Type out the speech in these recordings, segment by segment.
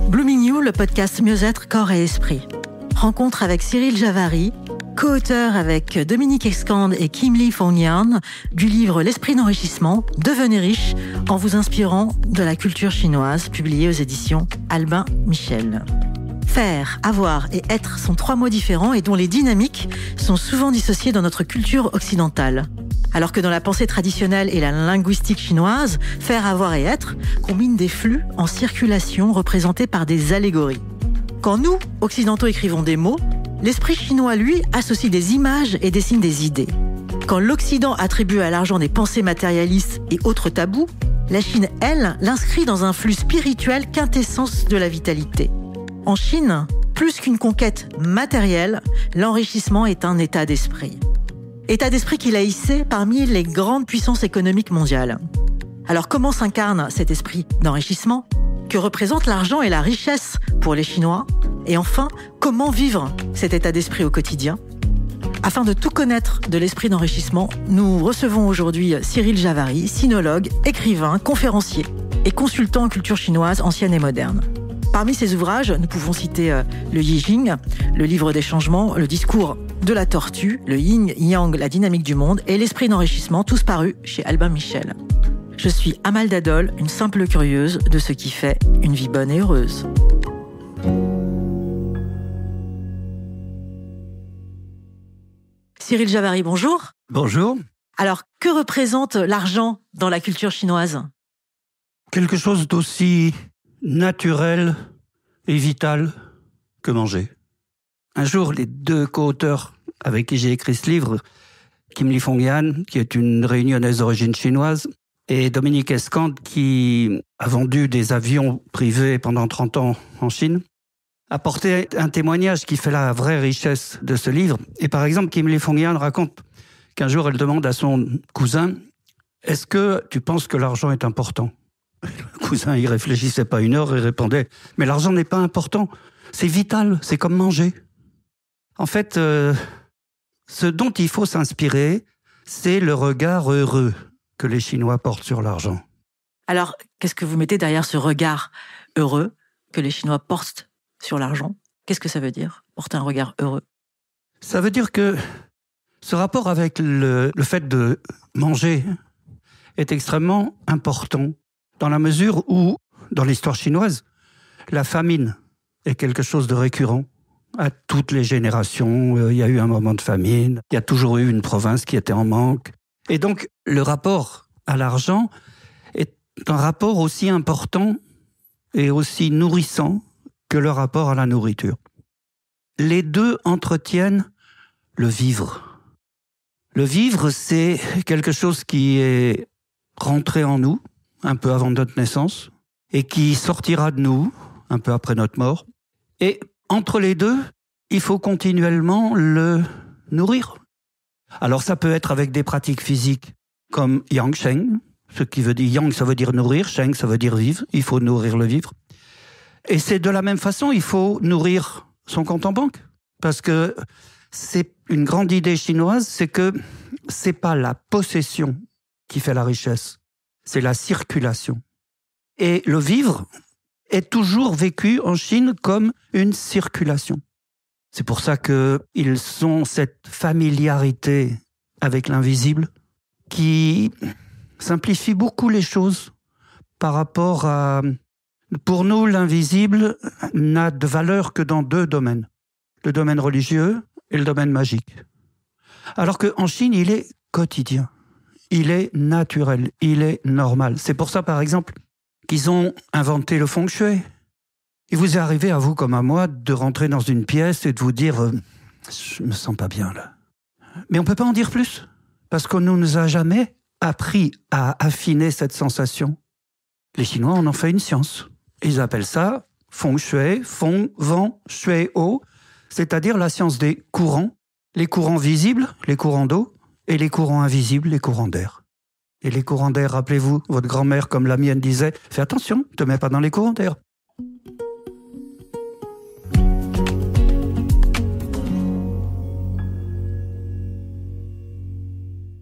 Blooming You, le podcast Mieux-être, corps et esprit. Rencontre avec Cyril Javary, co-auteur avec Dominique Escande et Kim Lee Fong-Yan du livre L'esprit d'enrichissement, devenez riche en vous inspirant de la culture chinoise, publié aux éditions Albin Michel. Faire, avoir et être sont 3 mots différents et dont les dynamiques sont souvent dissociées dans notre culture occidentale. Alors que dans la pensée traditionnelle et la linguistique chinoise, faire, avoir et être combinent des flux en circulation représentés par des allégories. Quand nous, occidentaux, écrivons des mots, l'esprit chinois, lui, associe des images et dessine des idées. Quand l'Occident attribue à l'argent des pensées matérialistes et autres tabous, la Chine, elle, l'inscrit dans un flux spirituel quintessence de la vitalité. En Chine, plus qu'une conquête matérielle, l'enrichissement est un état d'esprit. État d'esprit qu'il a hissé parmi les grandes puissances économiques mondiales. Alors comment s'incarne cet esprit d'enrichissement ? Que représente l'argent et la richesse pour les Chinois ? Et enfin, comment vivre cet état d'esprit au quotidien ? Afin de tout connaître de l'esprit d'enrichissement, nous recevons aujourd'hui Cyril Javary, sinologue, écrivain, conférencier et consultant en culture chinoise ancienne et moderne. Parmi ses ouvrages, nous pouvons citer le I Ching, le livre des changements, le discours de la tortue, le Yin Yang, la dynamique du monde et l'esprit d'enrichissement, tous parus chez Albin Michel. Je suis Amal Adol, une simple curieuse de ce qui fait une vie bonne et heureuse. Cyril Javary, bonjour. Bonjour. Alors, que représente l'argent dans la culture chinoise ? Quelque chose d'aussi naturel et vital que manger. Un jour, les 2 co-auteurs avec qui j'ai écrit ce livre, Kim Lee Fong-Yan, qui est une réunionnaise d'origine chinoise, et Dominique Escande, qui a vendu des avions privés pendant 30 ans en Chine, apporté un témoignage qui fait la vraie richesse de ce livre. Et par exemple, Kim Lee Fong-Yan raconte qu'un jour, elle demande à son cousin « Est-ce que tu penses que l'argent est important ?» Le cousin, il réfléchissait pas 1 heure et répondait « Mais l'argent n'est pas important, c'est vital, c'est comme manger. » En fait, ce dont il faut s'inspirer, c'est le regard heureux que les Chinois portent sur l'argent. Alors, qu'est-ce que vous mettez derrière ce regard heureux que les Chinois portent sur l'argent ? Qu'est-ce que ça veut dire, porter un regard heureux ? Ça veut dire que ce rapport avec le fait de manger est extrêmement important dans la mesure où, dans l'histoire chinoise, la famine est quelque chose de récurrent à toutes les générations. Il y a eu un moment de famine, il y a toujours eu une province qui était en manque. Et donc, le rapport à l'argent est un rapport aussi important et aussi nourrissant que le rapport à la nourriture. Les 2 entretiennent le vivre. Le vivre, c'est quelque chose qui est rentré en nous, un peu avant notre naissance, et qui sortira de nous, un peu après notre mort. Et entre les 2, il faut continuellement le nourrir. Alors ça peut être avec des pratiques physiques comme Yang Sheng, ce qui veut dire Yang, ça veut dire nourrir, Sheng, ça veut dire vivre. Il faut nourrir le vivre. Et c'est de la même façon, il faut nourrir son compte en banque. Parce que c'est une grande idée chinoise, c'est que c'est pas la possession qui fait la richesse, c'est la circulation. Et le vivre est toujours vécu en Chine comme une circulation. C'est pour ça qu'ils ont cette familiarité avec l'invisible qui simplifie beaucoup les choses par rapport à... Pour nous, l'invisible n'a de valeur que dans 2 domaines. Le domaine religieux et le domaine magique. Alors qu'en Chine, il est quotidien. Il est naturel. Il est normal. C'est pour ça, par exemple, qu'ils ont inventé le feng shui. Il vous est arrivé, à vous comme à moi, de rentrer dans une pièce et de vous dire « Je me sens pas bien, là. » Mais on peut pas en dire plus, parce qu'on ne nous a jamais appris à affiner cette sensation. Les Chinois en ont fait une science. Ils appellent ça feng shui, feng, vent, shui, eau, c'est-à-dire la science des courants, les courants visibles, les courants d'eau, et les courants invisibles, les courants d'air. Et les courants d'air, rappelez-vous, votre grand-mère, comme la mienne, disait « Fais attention, ne te mets pas dans les courants d'air. »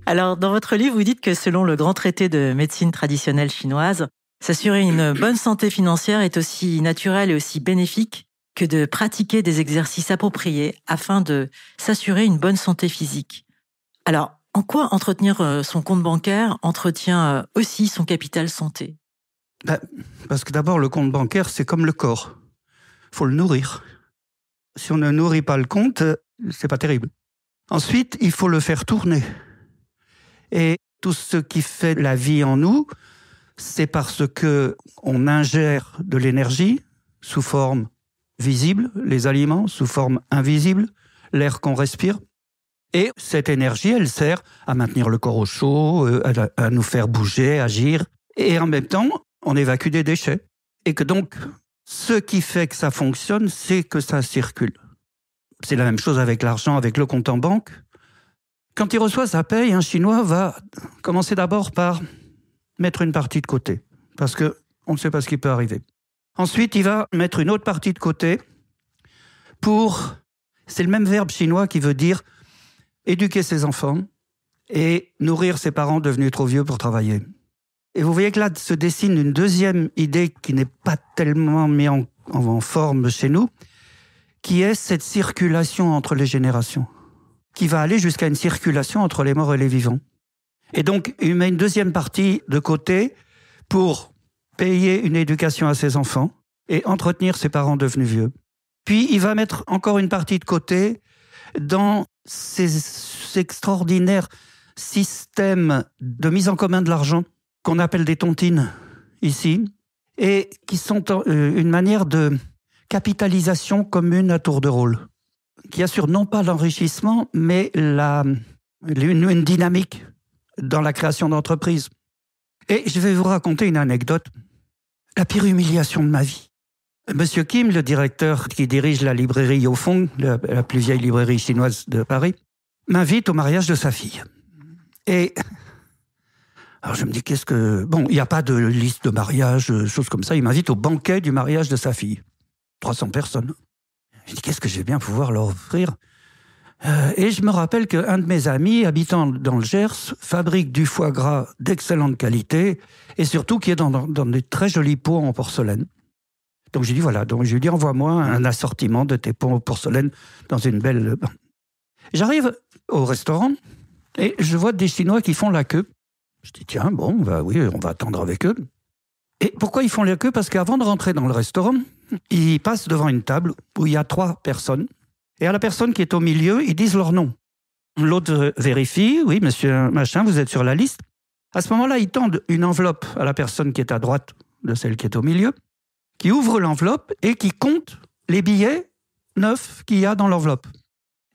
Alors, dans votre livre, vous dites que selon le grand traité de médecine traditionnelle chinoise, S'assurer une bonne santé financière est aussi naturel et aussi bénéfique que de pratiquer des exercices appropriés afin de s'assurer une bonne santé physique. Alors, en quoi entretenir son compte bancaire entretient aussi son capital santé ? Parce que d'abord, le compte bancaire, c'est comme le corps. Il faut le nourrir. Si on ne nourrit pas le compte, c'est pas terrible. Ensuite, il faut le faire tourner. Et tout ce qui fait la vie en nous, c'est parce que on ingère de l'énergie sous forme visible, les aliments sous forme invisible, l'air qu'on respire. Et cette énergie, elle sert à maintenir le corps au chaud, à nous faire bouger, agir. Et en même temps, on évacue des déchets. Et que donc, ce qui fait que ça fonctionne, c'est que ça circule. C'est la même chose avec l'argent, avec le compte en banque. Quand il reçoit sa paye, un Chinois va commencer d'abord par mettre une partie de côté, parce qu'on ne sait pas ce qui peut arriver. Ensuite, il va mettre une autre partie de côté pour... C'est le même verbe chinois qui veut dire éduquer ses enfants et nourrir ses parents devenus trop vieux pour travailler. Et vous voyez que là se dessine une deuxième idée qui n'est pas tellement mise en forme chez nous, qui est cette circulation entre les générations, qui va aller jusqu'à une circulation entre les morts et les vivants. Et donc, il met une deuxième partie de côté pour payer une éducation à ses enfants et entretenir ses parents devenus vieux. Puis, il va mettre encore une partie de côté dans ces extraordinaires systèmes de mise en commun de l'argent qu'on appelle des tontines ici, et qui sont une manière de capitalisation commune à tour de rôle, qui assure non pas l'enrichissement, mais une dynamique dans la création d'entreprises. Et je vais vous raconter une anecdote, la pire humiliation de ma vie. Monsieur Kim, le directeur qui dirige la librairie Au Fond, la plus vieille librairie chinoise de Paris, m'invite au mariage de sa fille. Et alors je me dis, Bon, il n'y a pas de liste de mariage, choses comme ça. Il m'invite au banquet du mariage de sa fille. 300 personnes. Je dis, qu'est-ce que je vais bien pouvoir leur offrir ? Et je me rappelle qu'un de mes amis, habitant dans le Gers, fabrique du foie gras d'excellente qualité et surtout qui est dans des très jolis pots en porcelaine. Donc j'ai dit, voilà, donc je lui ai dit, envoie-moi un assortiment de tes pots en porcelaine dans une belle... J'arrive au restaurant et je vois des Chinois qui font la queue. Je dis, tiens, bon, bah oui, on va attendre avec eux. Et pourquoi ils font la queue ? Parce qu'avant de rentrer dans le restaurant, ils passent devant une table où il y a 3 personnes. Et à la personne qui est au milieu, ils disent leur nom. L'autre vérifie, oui, monsieur machin, vous êtes sur la liste. À ce moment-là, ils tendent une enveloppe à la personne qui est à droite de celle qui est au milieu, qui ouvre l'enveloppe et qui compte les billets neufs qu'il y a dans l'enveloppe.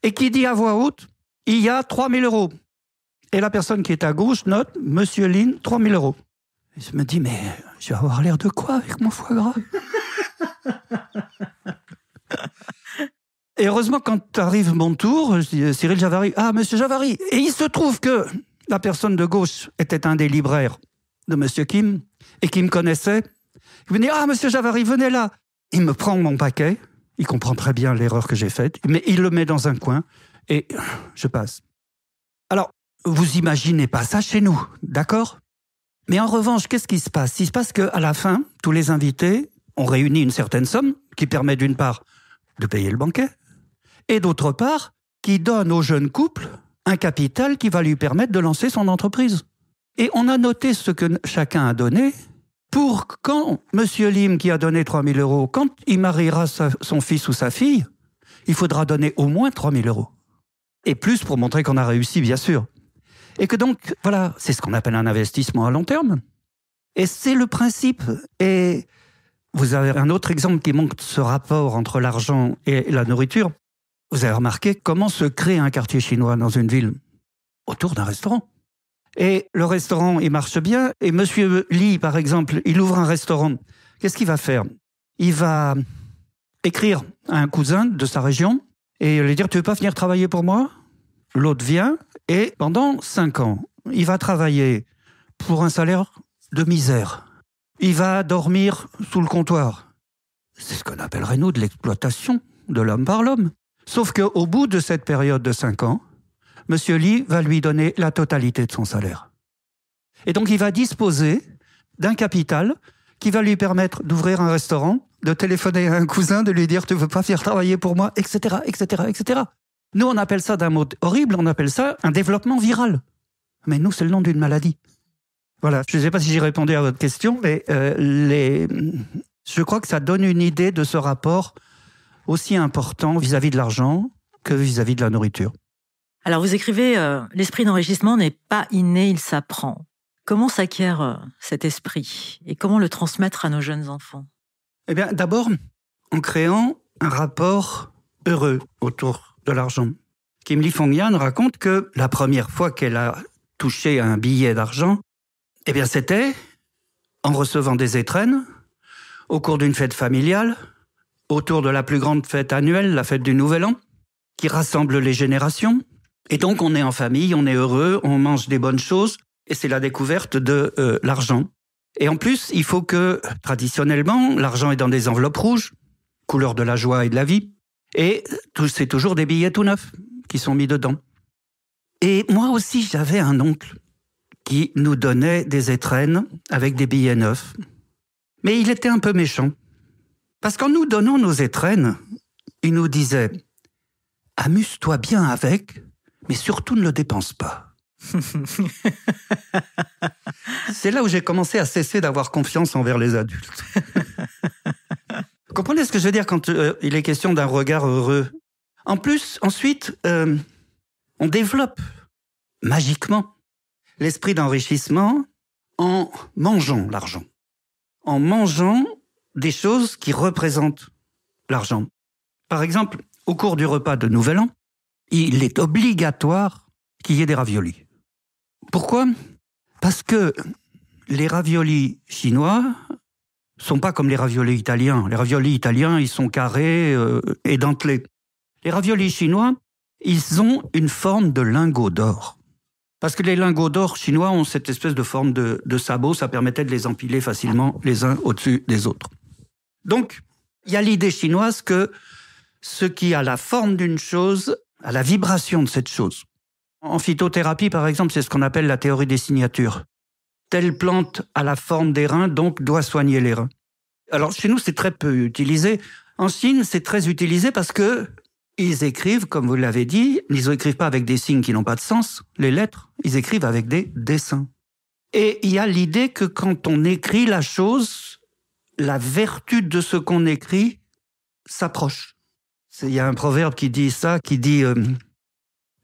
Et qui dit à voix haute, il y a 3 000 €. Et la personne qui est à gauche note, monsieur Lin, 3 000 €. Et je me dis, mais je vais avoir l'air de quoi avec mon foie gras ? Et heureusement, quand arrive mon tour, je dis, Cyril Javary, ah, monsieur Javary. Et il se trouve que la personne de gauche était un des libraires de monsieur Kim, et qui me connaissait. Il me dit, ah, monsieur Javary, venez là. Il me prend mon paquet, il comprend très bien l'erreur que j'ai faite, mais il le met dans un coin, et je passe. Alors, vous imaginez pas ça chez nous, d'accord ? Mais en revanche, qu'est-ce qui se passe ? Il se passe qu'à la fin, tous les invités ont réuni une certaine somme, qui permet d'une part de payer le banquet, et d'autre part, qui donne au jeune couple un capital qui va lui permettre de lancer son entreprise. Et on a noté ce que chacun a donné pour quand monsieur Lim, qui a donné 3 000 €, quand il mariera son fils ou sa fille, il faudra donner au moins 3 000 €. Et plus pour montrer qu'on a réussi, bien sûr. Et que donc, voilà, c'est ce qu'on appelle un investissement à long terme. Et c'est le principe. Et vous avez un autre exemple qui montre ce rapport entre l'argent et la nourriture. Vous avez remarqué comment se crée un quartier chinois dans une ville ? Autour d'un restaurant. Et le restaurant, il marche bien. Et monsieur Li, par exemple, il ouvre un restaurant. Qu'est-ce qu'il va faire ? Il va écrire à un cousin de sa région et lui dire « Tu veux pas venir travailler pour moi ?» L'autre vient et pendant 5 ans, il va travailler pour un salaire de misère. Il va dormir sous le comptoir. C'est ce qu'on appellerait, nous, de l'exploitation de l'homme par l'homme. Sauf qu'au bout de cette période de 5 ans, monsieur Li va lui donner la totalité de son salaire. Et donc, il va disposer d'un capital qui va lui permettre d'ouvrir un restaurant, de téléphoner à un cousin, de lui dire « tu veux pas faire travailler pour moi », etc., etc., etc. Nous, on appelle ça d'un mot horrible, on appelle ça un développement viral. Mais nous, c'est le nom d'une maladie. Voilà, je ne sais pas si j'ai répondu à votre question, mais je crois que ça donne une idée de ce rapport aussi important vis-à-vis de l'argent que vis-à-vis de la nourriture. Alors vous écrivez l'esprit d'enrichissement n'est pas inné, il s'apprend. Comment s'acquiert cet esprit et comment le transmettre à nos jeunes enfants? Eh bien, d'abord, en créant un rapport heureux autour de l'argent. Kim Li-Fong-Yan raconte que la première fois qu'elle a touché un billet d'argent, eh bien, c'était en recevant des étrennes, au cours d'une fête familiale, autour de la plus grande fête annuelle, la fête du Nouvel An, qui rassemble les générations. Et donc, on est en famille, on est heureux, on mange des bonnes choses, et c'est la découverte de l'argent. Et en plus, il faut que, traditionnellement, l'argent est dans des enveloppes rouges, couleur de la joie et de la vie, et c'est toujours des billets tout neufs qui sont mis dedans. Et moi aussi, j'avais un oncle qui nous donnait des étrennes avec des billets neufs. Mais il était un peu méchant. Parce qu'en nous donnant nos étrennes, il nous disait « Amuse-toi bien avec, mais surtout ne le dépense pas. » C'est là où j'ai commencé à cesser d'avoir confiance envers les adultes. Vous comprenez ce que je veux dire quand il est question d'un regard heureux? En plus, ensuite, on développe magiquement l'esprit d'enrichissement en mangeant l'argent. En mangeant des choses qui représentent l'argent. Par exemple, au cours du repas de Nouvel An, il est obligatoire qu'il y ait des raviolis. Pourquoi? Parce que les raviolis chinois sont pas comme les raviolis italiens. Les raviolis italiens, ils sont carrés et dentelés. Les raviolis chinois, ils ont une forme de lingot d'or. Parce que les lingots d'or chinois ont cette espèce de forme de sabot, ça permettait de les empiler facilement les uns au-dessus des autres. Donc, il y a l'idée chinoise que ce qui a la forme d'une chose a la vibration de cette chose. En phytothérapie, par exemple, c'est ce qu'on appelle la théorie des signatures. Telle plante a la forme des reins, donc doit soigner les reins. Alors, chez nous, c'est très peu utilisé. En Chine, c'est très utilisé parce que ils écrivent, comme vous l'avez dit, ils n'écrivent pas avec des signes qui n'ont pas de sens, les lettres, ils écrivent avec des dessins. Et il y a l'idée que quand on écrit la chose, la vertu de ce qu'on écrit s'approche. Il y a un proverbe qui dit ça, qui dit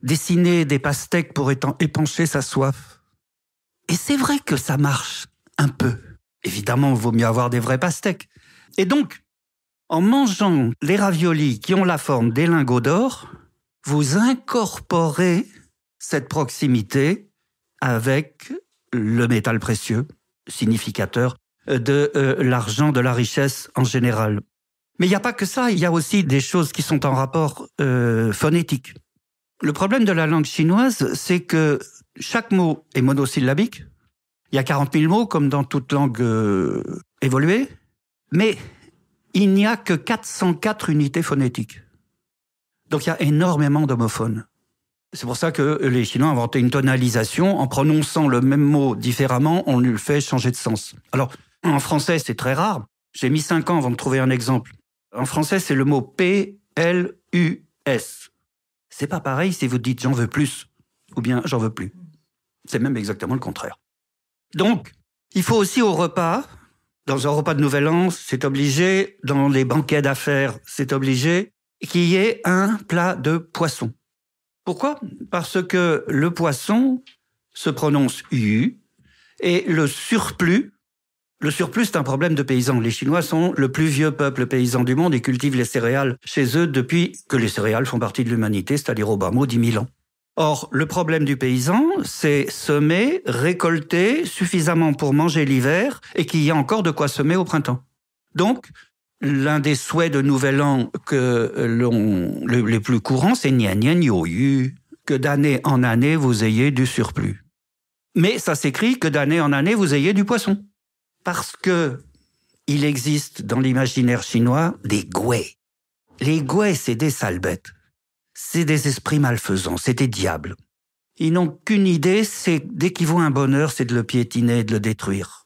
dessiner des pastèques pour épancher sa soif. Et c'est vrai que ça marche un peu. Évidemment, il vaut mieux avoir des vrais pastèques. Et donc, en mangeant les raviolis qui ont la forme des lingots d'or, vous incorporez cette proximité avec le métal précieux, significateur de l'argent, de la richesse en général. Mais il n'y a pas que ça, il y a aussi des choses qui sont en rapport phonétique. Le problème de la langue chinoise, c'est que chaque mot est monosyllabique. Il y a 40 000 mots, comme dans toute langue évoluée, mais il n'y a que 404 unités phonétiques. Donc il y a énormément d'homophones. C'est pour ça que les Chinois ont inventé une tonalisation. En prononçant le même mot différemment, on lui fait changer de sens. Alors, en français, c'est très rare. J'ai mis 5 ans avant de trouver un exemple. En français, c'est le mot P-L-U-S. C'est pas pareil si vous dites « j'en veux plus » ou bien « j'en veux plus ». C'est même exactement le contraire. Donc, il faut aussi au repas, dans un repas de Nouvel An, c'est obligé, dans les banquets d'affaires, c'est obligé, qu'il y ait un plat de poisson. Pourquoi? Parce que le poisson se prononce « yu » et le surplus, c'est un problème de paysans. Les Chinois sont le plus vieux peuple paysan du monde et cultivent les céréales chez eux depuis que les céréales font partie de l'humanité, c'est-à-dire au bas mot 10 000 ans. Or, le problème du paysan, c'est semer, récolter suffisamment pour manger l'hiver et qu'il y ait encore de quoi semer au printemps. Donc, l'un des souhaits de Nouvel An les plus courants, c'est Nian Nian Yo Yu, que d'année en année, vous ayez du surplus. Mais ça s'écrit que d'année en année, vous ayez du poisson. Parce que il existe dans l'imaginaire chinois des gouais. Les gouais, c'est des sales bêtes. C'est des esprits malfaisants, c'est des diables. Ils n'ont qu'une idée, c'est dès qu'ils voient un bonheur, c'est de le piétiner et de le détruire.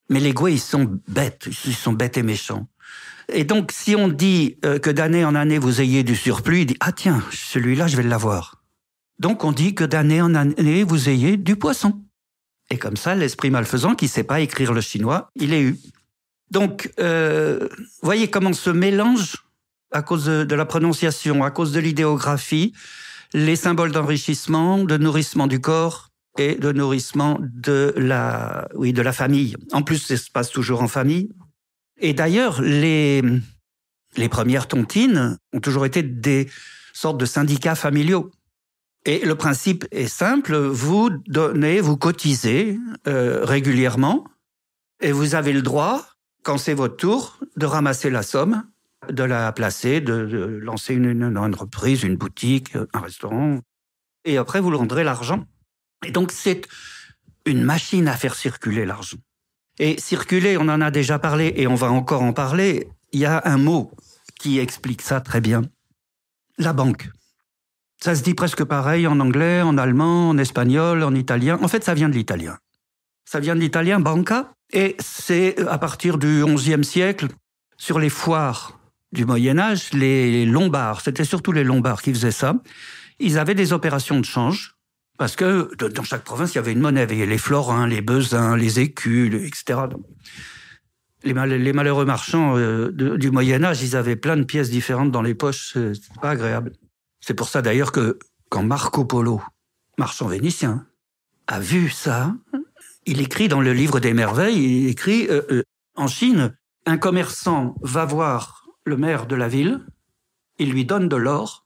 Mais les Gui, ils sont bêtes et méchants. Et donc, si on dit que d'année en année, vous ayez du surplus, il dit « Ah tiens, celui-là, je vais l'avoir ». Donc, on dit que d'année en année, vous ayez du poisson. Et comme ça, l'esprit malfaisant, qui ne sait pas écrire le chinois, il est eu. Donc, voyez comment se mélangent, à cause de la prononciation, à cause de l'idéographie, les symboles d'enrichissement, de nourrissement du corps et de nourrissement de la famille. En plus, ça se passe toujours en famille. Et d'ailleurs, les premières tontines ont toujours été des sortes de syndicats familiaux. Et le principe est simple, vous cotisez régulièrement et vous avez le droit, quand c'est votre tour, de ramasser la somme, de la placer, de lancer une entreprise, une boutique, un restaurant. Et après, vous rendrez l'argent. Et donc, c'est une machine à faire circuler l'argent. Et circuler, on en a déjà parlé et on va encore en parler. Il y a un mot qui explique ça très bien. La banque. Ça se dit presque pareil en anglais, en allemand, en espagnol, en italien. En fait, ça vient de l'italien. Ça vient de l'italien banca. Et c'est à partir du XIe siècle, sur les foires du Moyen-Âge, les Lombards, c'était surtout les Lombards qui faisaient ça. Ils avaient des opérations de change. Parce que dans chaque province, il y avait une monnaie. Il y avait les florins, les besins, les écus, etc. Les malheureux marchands du Moyen-Âge, ils avaient plein de pièces différentes dans les poches. C'est pas agréable. C'est pour ça d'ailleurs que quand Marco Polo, marchand vénitien, a vu ça, il écrit dans le livre des merveilles, il écrit en Chine, un commerçant va voir le maire de la ville, il lui donne de l'or,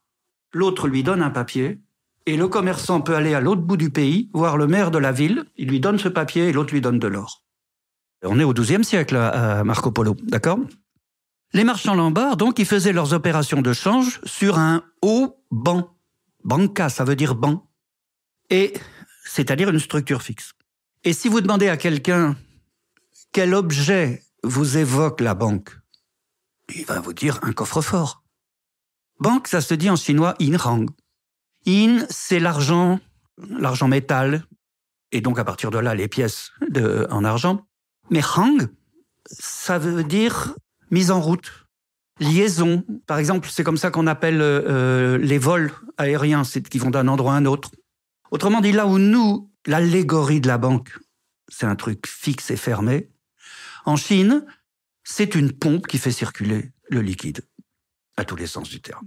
l'autre lui donne un papier, et le commerçant peut aller à l'autre bout du pays, voir le maire de la ville, il lui donne ce papier et l'autre lui donne de l'or. On est au XIIe siècle à Marco Polo, d'accord ? Les marchands lombards, donc, ils faisaient leurs opérations de change sur un haut banc. Banca, ça veut dire banc. Et c'est-à-dire une structure fixe. Et si vous demandez à quelqu'un quel objet vous évoque la banque, il va vous dire un coffre-fort. Banque, ça se dit en chinois inrang. In, c'est l'argent métal, et donc à partir de là, les pièces en argent. Mais hang, ça veut dire mise en route, liaison. Par exemple, c'est comme ça qu'on appelle les vols aériens, c'est qui vont d'un endroit à un autre. Autrement dit, là où nous, l'allégorie de la banque, c'est un truc fixe et fermé, en Chine, c'est une pompe qui fait circuler le liquide, à tous les sens du terme.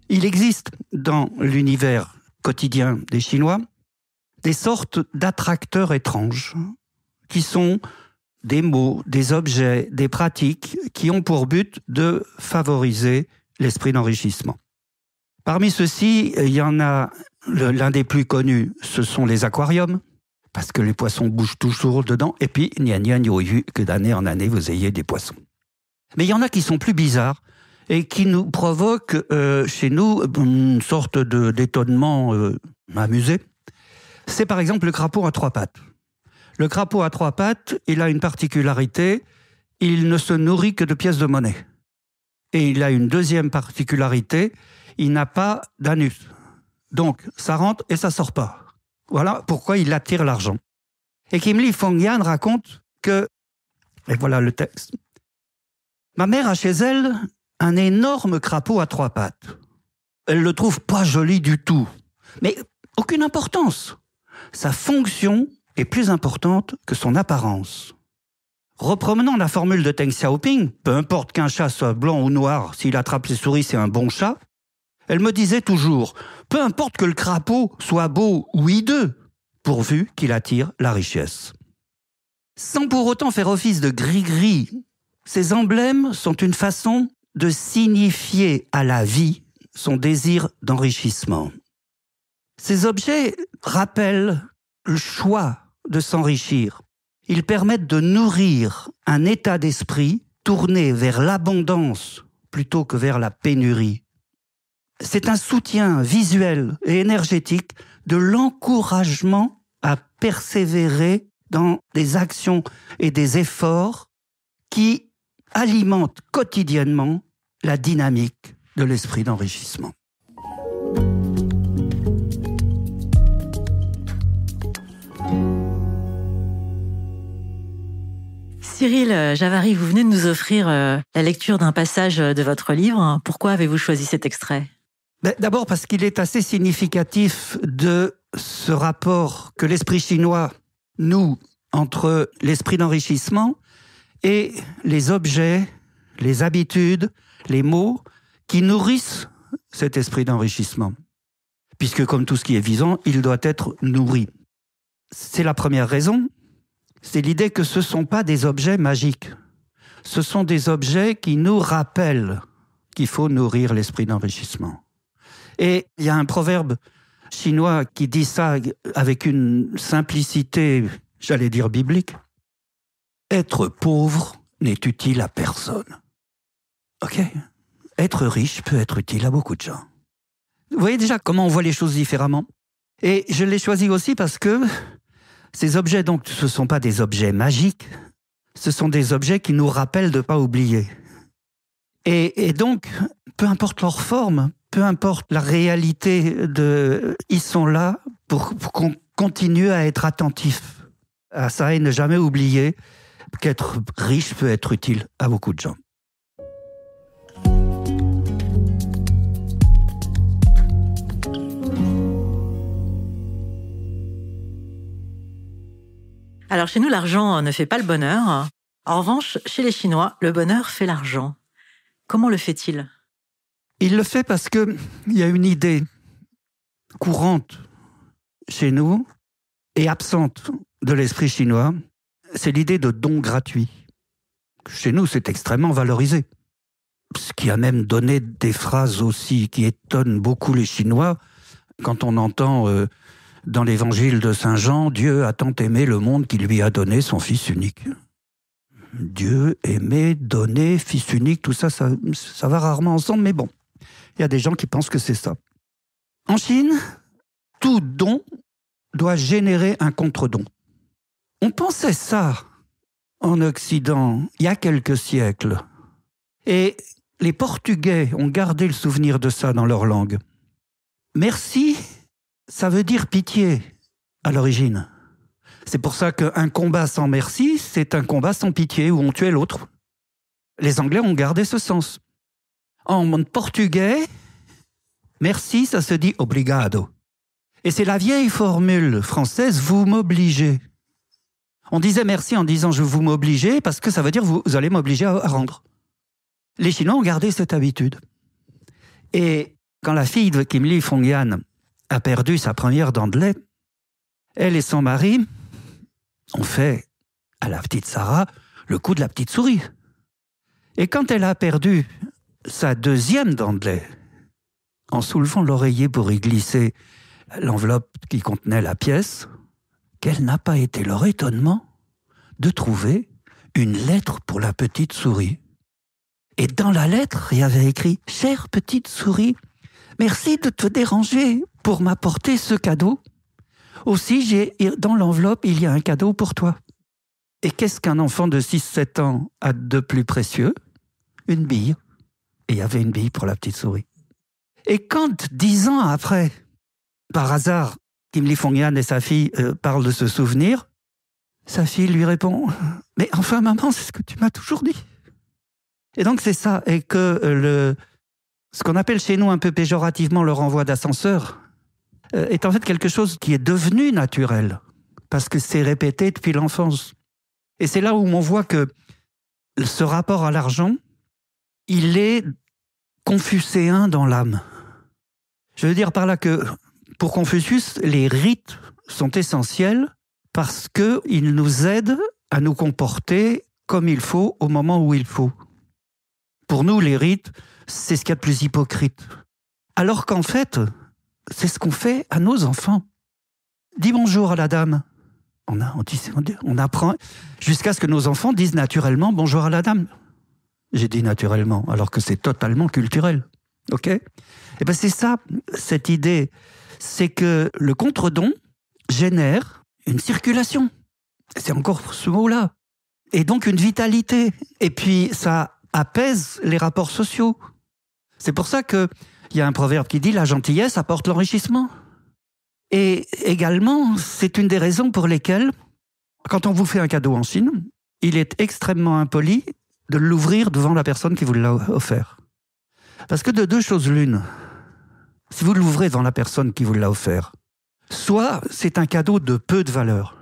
Il existe dans l'univers quotidien des Chinois des sortes d'attracteurs étranges qui sont des mots, des objets, des pratiques qui ont pour but de favoriser l'esprit d'enrichissement. Parmi ceux-ci, il y en a l'un des plus connus, ce sont les aquariums, parce que les poissons bougent toujours dedans, et puis que d'année en année vous ayez des poissons. Mais il y en a qui sont plus bizarres, et qui nous provoque chez nous une sorte d'étonnement amusé. C'est par exemple le crapaud à trois pattes. Le crapaud à trois pattes, il a une particularité, il ne se nourrit que de pièces de monnaie. Et il a une deuxième particularité, il n'a pas d'anus. Donc, ça rentre et ça sort pas. Voilà pourquoi il attire l'argent. Et Kim Li Fong-Yan raconte que, et voilà le texte, « Ma mère a chez elle un énorme crapaud à trois pattes. Elle le trouve pas joli du tout. Mais aucune importance. Sa fonction est plus importante que son apparence. Reprenant la formule de Deng Xiaoping, peu importe qu'un chat soit blanc ou noir, s'il attrape les souris, c'est un bon chat, elle me disait toujours, peu importe que le crapaud soit beau ou hideux, pourvu qu'il attire la richesse. Sans pour autant faire office de gris-gris, ces emblèmes sont une façon de signifier à la vie son désir d'enrichissement. Ces objets rappellent le choix de s'enrichir. Ils permettent de nourrir un état d'esprit tourné vers l'abondance plutôt que vers la pénurie. C'est un soutien visuel et énergétique de l'encouragement à persévérer dans des actions et des efforts qui alimente quotidiennement la dynamique de l'esprit d'enrichissement. Cyril Javary, vous venez de nous offrir la lecture d'un passage de votre livre. Pourquoi avez-vous choisi cet extrait ? D'abord parce qu'il est assez significatif de ce rapport que l'esprit chinois noue entre l'esprit d'enrichissement et les objets, les habitudes, les mots qui nourrissent cet esprit d'enrichissement. Puisque comme tout ce qui est vivant, il doit être nourri. C'est la première raison. C'est l'idée que ce ne sont pas des objets magiques. Ce sont des objets qui nous rappellent qu'il faut nourrir l'esprit d'enrichissement. Et il y a un proverbe chinois qui dit ça avec une simplicité, j'allais dire biblique. Être pauvre n'est utile à personne. Ok ? Être riche peut être utile à beaucoup de gens. Vous voyez déjà comment on voit les choses différemment ? Et je l'ai choisi aussi parce que ces objets, donc, ce ne sont pas des objets magiques, ce sont des objets qui nous rappellent de ne pas oublier. Et donc, peu importe leur forme, peu importe la réalité, ils sont là pour qu'on continue à être attentif à ça et ne jamais oublier qu'être riche peut être utile à beaucoup de gens. Alors chez nous, l'argent ne fait pas le bonheur. En revanche, chez les Chinois, le bonheur fait l'argent. Comment le fait-il ? Il le fait parce qu'il y a une idée courante chez nous et absente de l'esprit chinois, c'est l'idée de don gratuit. Chez nous, c'est extrêmement valorisé. Ce qui a même donné des phrases aussi qui étonnent beaucoup les Chinois quand on entend dans l'évangile de Saint Jean, Dieu a tant aimé le monde qu'il lui a donné son Fils unique. Dieu aimait, donner, Fils unique, tout ça, ça va rarement ensemble, mais bon, il y a des gens qui pensent que c'est ça. En Chine, tout don doit générer un contre-don. On pensait ça en Occident il y a quelques siècles. Et les Portugais ont gardé le souvenir de ça dans leur langue. Merci, ça veut dire pitié à l'origine. C'est pour ça qu'un combat sans merci, c'est un combat sans pitié où on tuait l'autre. Les Anglais ont gardé ce sens. En portugais, merci, ça se dit obrigado. Et c'est la vieille formule française, vous m'obligez. On disait merci en disant je vous m'obligez parce que ça veut dire vous allez m'obliger à rendre. Les Chinois ont gardé cette habitude. Et quand la fille de Kim Li Fong-Yan a perdu sa première dent de lait, elle et son mari ont fait à la petite Sarah le coup de la petite souris. Et quand elle a perdu sa deuxième dent de lait, en soulevant l'oreiller pour y glisser l'enveloppe qui contenait la pièce, quel n'a pas été leur étonnement de trouver une lettre pour la petite souris. Et dans la lettre, il y avait écrit « Chère petite souris, merci de te déranger pour m'apporter ce cadeau. Aussi, dans l'enveloppe, il y a un cadeau pour toi. » Et qu'est-ce qu'un enfant de 6-7 ans a de plus précieux ? Une bille. Et il y avait une bille pour la petite souris. Et quand, 10 ans après, par hasard, Kim Li Fong-Yan et sa fille parlent de ce souvenir, sa fille lui répond « Mais enfin, maman, c'est ce que tu m'as toujours dit. » Et donc c'est ça, et que ce qu'on appelle chez nous un peu péjorativement le renvoi d'ascenseur est en fait quelque chose qui est devenu naturel, parce que c'est répété depuis l'enfance. Et c'est là où on voit que ce rapport à l'argent, il est confucéen dans l'âme. Je veux dire par là que, pour Confucius, les rites sont essentiels parce qu'ils nous aident à nous comporter comme il faut au moment où il faut. Pour nous, les rites, c'est ce qu'il y a de plus hypocrite. Alors qu'en fait, c'est ce qu'on fait à nos enfants. Dis bonjour à la dame. On apprend jusqu'à ce que nos enfants disent naturellement bonjour à la dame. J'ai dit naturellement, alors que c'est totalement culturel. Ok ? Et bien c'est ça, cette idée, c'est que le contre-don génère une circulation. C'est encore ce mot-là. Et donc une vitalité. Et puis ça apaise les rapports sociaux. C'est pour ça qu'il y a un proverbe qui dit « la gentillesse apporte l'enrichissement ». Et également, c'est une des raisons pour lesquelles, quand on vous fait un cadeau en Chine, il est extrêmement impoli de l'ouvrir devant la personne qui vous l'a offert. Parce que de deux choses l'une, si vous l'ouvrez devant la personne qui vous l'a offert, soit c'est un cadeau de peu de valeur,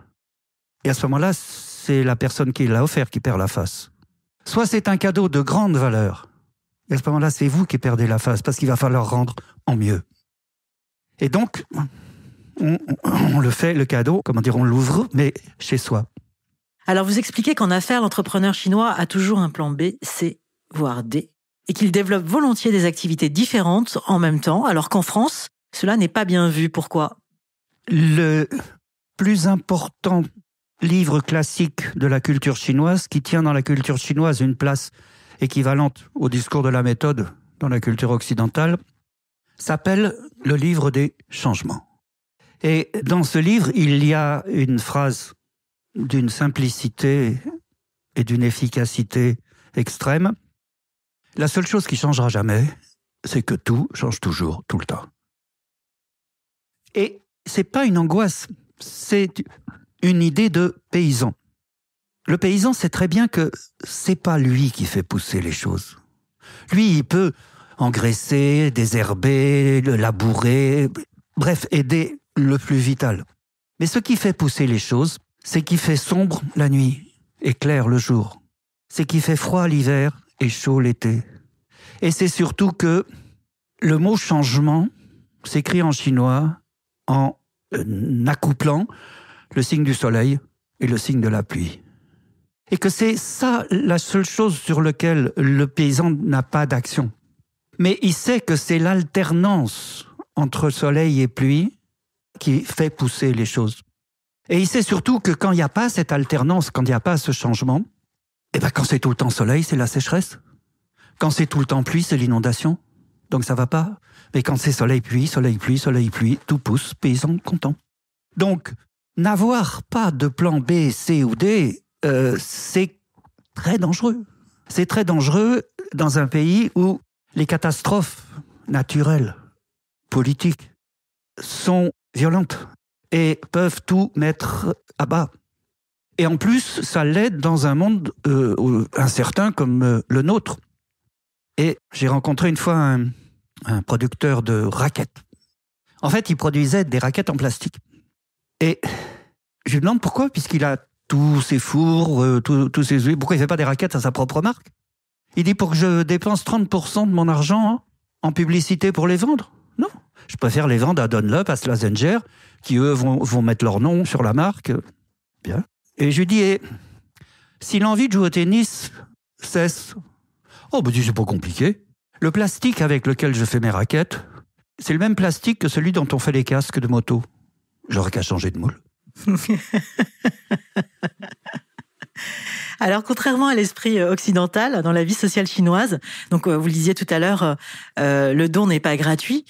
et à ce moment-là, c'est la personne qui l'a offert qui perd la face. Soit c'est un cadeau de grande valeur, et à ce moment-là, c'est vous qui perdez la face, parce qu'il va falloir rendre en mieux. Et donc, on le fait, le cadeau, comment dire, on l'ouvre, mais chez soi. Alors, vous expliquez qu'en affaires, l'entrepreneur chinois a toujours un plan B, C, voire D, et qu'il développe volontiers des activités différentes en même temps, alors qu'en France, cela n'est pas bien vu. Pourquoi ? Le plus important livre classique de la culture chinoise, qui tient dans la culture chinoise une place équivalente au discours de la méthode dans la culture occidentale, s'appelle le livre des changements. Et dans ce livre, il y a une phrase d'une simplicité et d'une efficacité extrême. La seule chose qui changera jamais, c'est que tout change toujours, tout le temps. Et c'est pas une angoisse, c'est une idée de paysan. Le paysan sait très bien que c'est pas lui qui fait pousser les choses. Lui, il peut engraisser, désherber, labourer, bref, aider le plus vital. Mais ce qui fait pousser les choses, c'est qui fait sombre la nuit et clair le jour. C'est qui fait froid l'hiver et chaud l'été. Et c'est surtout que le mot changement s'écrit en chinois en accouplant le signe du soleil et le signe de la pluie. Et que c'est ça la seule chose sur laquelle le paysan n'a pas d'action. Mais il sait que c'est l'alternance entre soleil et pluie qui fait pousser les choses. Et il sait surtout que quand il n'y a pas cette alternance, quand il n'y a pas ce changement, eh ben quand c'est tout le temps soleil, c'est la sécheresse. Quand c'est tout le temps pluie, c'est l'inondation. Donc ça va pas. Mais quand c'est soleil, pluie, tout pousse, paysan content. Donc, n'avoir pas de plan B, C ou D, c'est très dangereux. C'est très dangereux dans un pays où les catastrophes naturelles, politiques, sont violentes et peuvent tout mettre à bas. Et en plus, ça l'aide dans un monde incertain comme le nôtre. Et j'ai rencontré une fois un producteur de raquettes. En fait, il produisait des raquettes en plastique. Et je lui demande pourquoi, puisqu'il a tous ses fours, tous ses huiles, pourquoi il ne fait pas des raquettes à sa propre marque ? Il dit pour que je dépense 30% de mon argent en publicité pour les vendre. Non, je préfère les vendre à Dunlop, à Slazenger, qui eux vont mettre leur nom sur la marque. Bien. Et je lui dis, si l'envie de jouer au tennis cesse, oh, ben c'est pas compliqué. Le plastique avec lequel je fais mes raquettes, c'est le même plastique que celui dont on fait les casques de moto. J'aurais qu'à changer de moule. Alors, contrairement à l'esprit occidental, dans la vie sociale chinoise, donc vous le disiez tout à l'heure, le don n'est pas gratuit.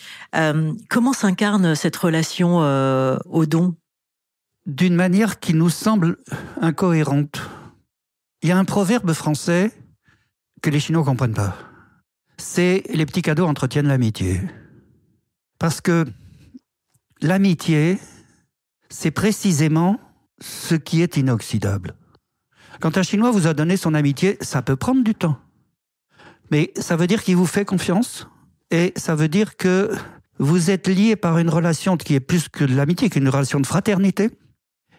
Comment s'incarne cette relation au don ? D'une manière qui nous semble incohérente. Il y a un proverbe français que les Chinois ne comprennent pas. C'est « les petits cadeaux entretiennent l'amitié ». Parce que l'amitié, c'est précisément ce qui est inoxydable. Quand un Chinois vous a donné son amitié, ça peut prendre du temps. Mais ça veut dire qu'il vous fait confiance et ça veut dire que vous êtes liés par une relation qui est plus que de l'amitié, qu'une relation de fraternité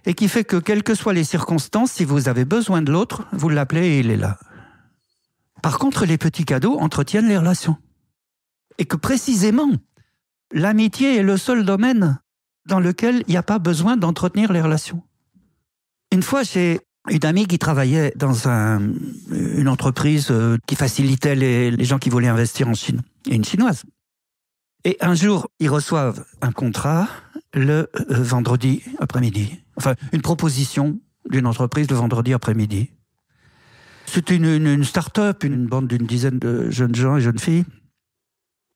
et qui fait que, quelles que soient les circonstances, si vous avez besoin de l'autre, vous l'appelez et il est là. Par contre, les petits cadeaux entretiennent les relations. Et que précisément, l'amitié est le seul domaine dans lequel il n'y a pas besoin d'entretenir les relations. Une fois, j'ai une amie qui travaillait dans une entreprise qui facilitait les gens qui voulaient investir en Chine, et une Chinoise. Et un jour, ils reçoivent un contrat le vendredi après-midi. Enfin, une proposition d'une entreprise le vendredi après-midi. C'est une start-up, une bande d'une dizaine de jeunes gens et jeunes filles.